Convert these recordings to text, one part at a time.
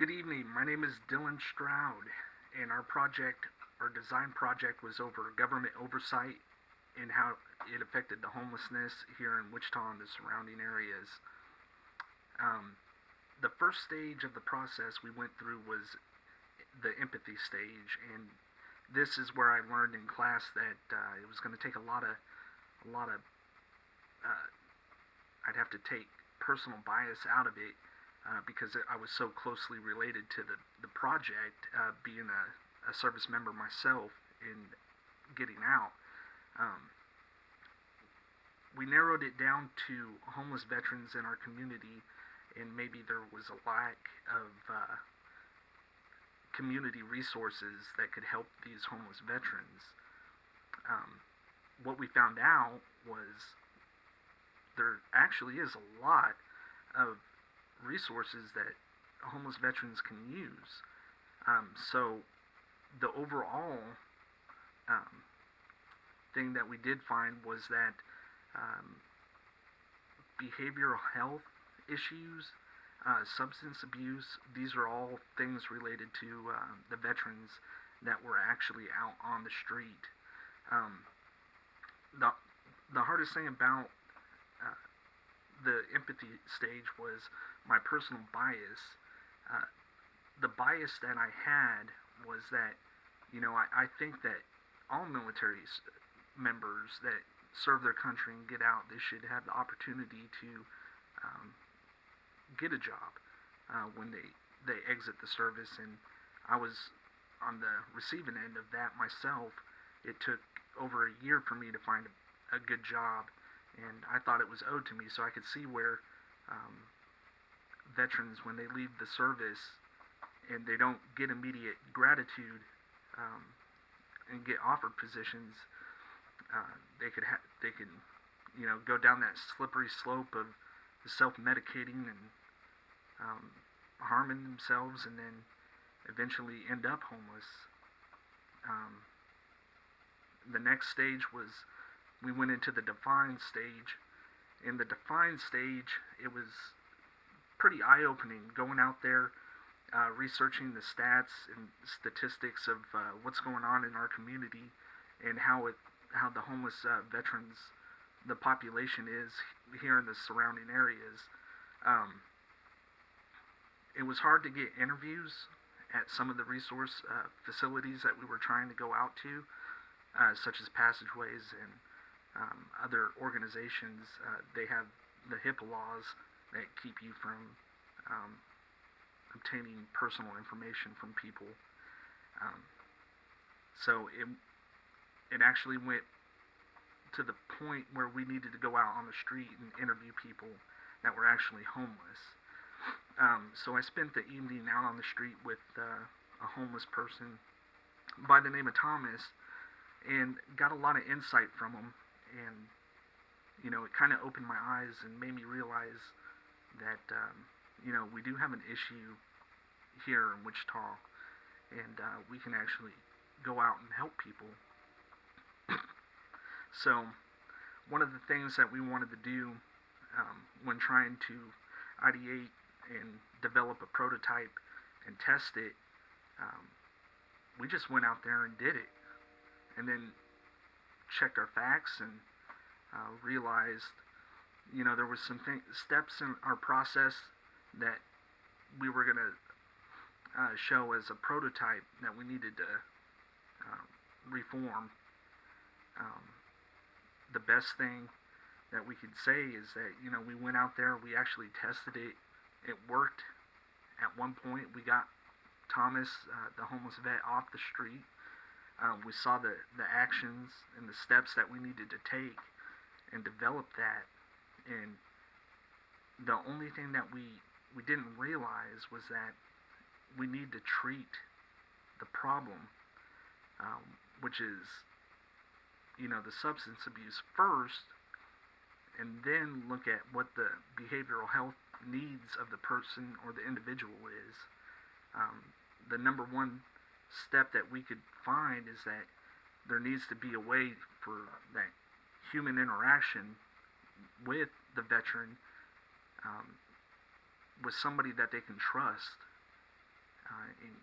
Good evening. My name is Dylan Stroud, and our design project, was over government oversight and how it affected the homelessness here in Wichita and the surrounding areas. Um, the first stage of the process we went through was the empathy stage, and this is where I learned in class that it was going to take a lot of, uh, I'd have to take personal bias out of it because I was so closely related to the project, being a service member myself and getting out. Um, we narrowed it down to homeless veterans in our community, and maybe there was a lack of community resources that could help these homeless veterans. Um, what we found out was there actually is a lot of resources that homeless veterans can use. So the overall um, thing that we did find was that um, behavioral health issues, substance abuse, these are all things related to the veterans that were actually out on the street. Um, the, the hardest thing about uh, the empathy stage was my personal bias. Uh, the bias that I had was that, I think that all military members that serve their country and get out, they should have the opportunity to um, get a job when they exit the service. And I was on the receiving end of that myself. It took over a year for me to find a good job, and I thought it was owed to me. So I could see where um, veterans, when they leave the service and they don't get immediate gratitude um, and get offered positions, they could go down that slippery slope of self-medicating and um, harming themselves, and then eventually end up homeless. Um, the next stage was we went into the defined stage. In the defined stage, it was pretty eye-opening going out there, researching the stats and statistics of what's going on in our community and how the homeless veterans, the population is here in the surrounding areas. Um, it was hard to get interviews at some of the resource facilities that we were trying to go out to, such as Passageways and other organizations. They have the HIPAA laws that keep you from um, obtaining personal information from people. Um, so it actually went to the point where we needed to go out on the street and interview people that were actually homeless. So I spent the evening out on the street with a homeless person by the name of Thomas, and got a lot of insight from him. And it kind of opened my eyes and made me realize that we do have an issue here in Wichita, and we can actually go out and help people. So one of the things that we wanted to do when trying to ideate and develop a prototype and test it, um, we just went out there and did it, and then checked our facts and realized, there was some steps in our process that we were going to show as a prototype that we needed to reform. Um, the best thing that we could say is that we went out there, we actually tested it, it worked. At one point, we got Thomas, the homeless vet, off the street. We saw the actions and the steps that we needed to take and develop that. And the only thing that we didn't realize was that we need to treat the problem, which is, the substance abuse first, and then look at what the behavioral health needs of the person or the individual is. The number one step that we could find is that there needs to be a way for that human interaction with the veteran, um, with somebody that they can trust. and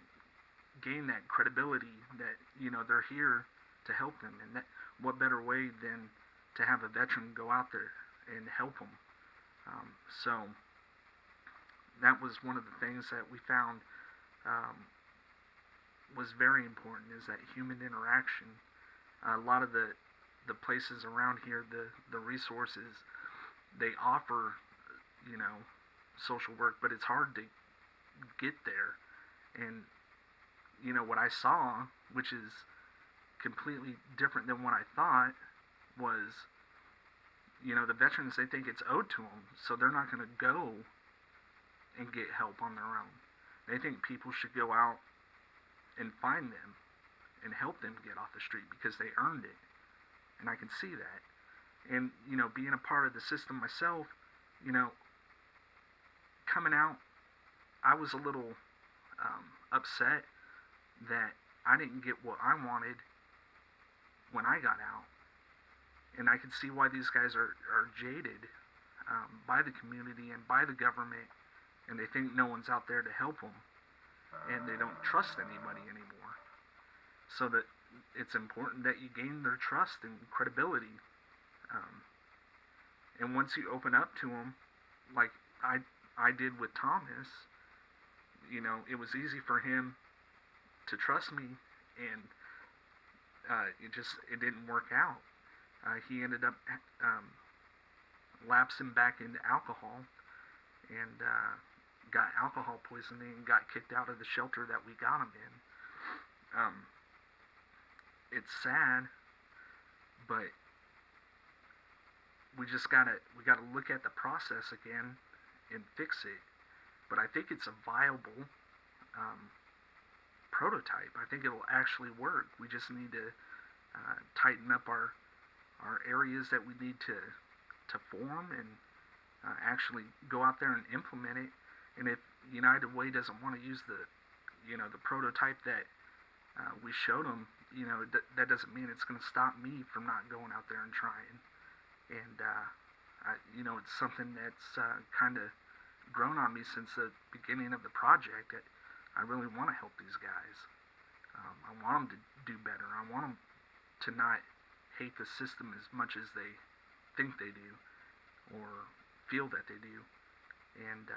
gain that credibility that they're here to help them, and that what better way than to have a veteran go out there and help them. So that was one of the things that we found was very important, is that human interaction. A lot of the places around here, the resources, they offer social work, but it's hard to get there. And what I saw, which is completely different than what I thought, was the veterans, they think it's owed to them, so they're not going to go and get help on their own. They think people should go out and find them and help them get off the street because they earned it. And I can see that. And being a part of the system myself, coming out, I was a little upset that I didn't get what I wanted when I got out. And I can see why these guys are jaded by the community and by the government, and they think no one's out there to help them, and they don't trust anybody anymore. So that it's important that you gain their trust and credibility. And once you open up to them, like I did with Thomas, it was easy for him to trust me, and it didn't work out. He ended up lapsing back into alcohol, and got alcohol poisoning and got kicked out of the shelter that we got him in. It's sad, but we gotta look at the process again and fix it. But I think it's a viable prototype. I think it'll actually work. We just need to tighten up our areas that we need to form, and actually go out there and implement it. And if United Way doesn't want to use the prototype that we showed them, that doesn't mean it's going to stop me from not going out there and trying. And it's something that's kind of grown on me since the beginning of the project. I really want to help these guys. I want them to do better. I want them to not hate the system as much as they think they do, or feel that they do. And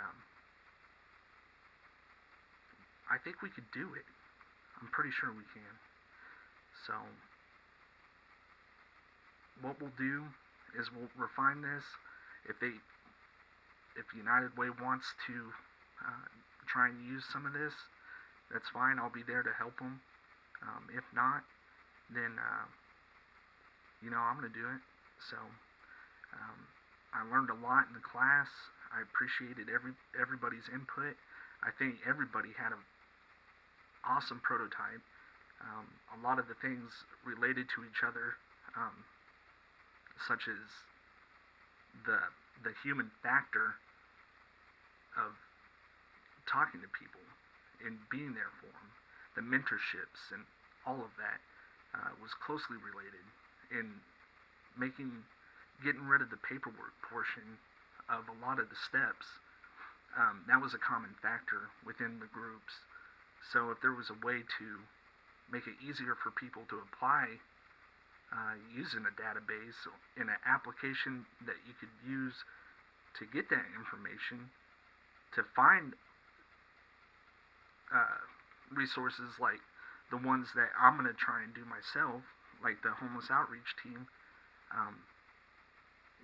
I think we could do it. I'm pretty sure we can. So what we'll do is we'll refine this. If United Way wants to try and use some of this, that's fine. I'll be there to help them. If not, then I'm going to do it. So I learned a lot in the class. I appreciated everybody's input. I think everybody had an awesome prototype. A lot of the things related to each other, such as the human factor of talking to people and being there for them, the mentorships and all of that was closely related in getting rid of the paperwork portion of a lot of the steps. That was a common factor within the groups. So if there was a way to make it easier for people to apply using a database in an application that you could use to get that information, to find resources like the ones that I'm going to try and do myself, like the homeless outreach team.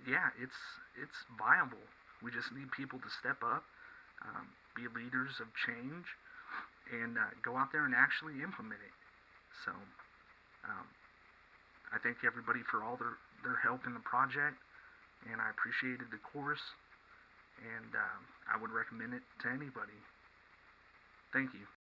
It's viable. We just need people to step up, be leaders of change, and go out there and actually implement it. So I thank everybody for all their help in the project, and I appreciated the course, and I would recommend it to anybody. Thank you.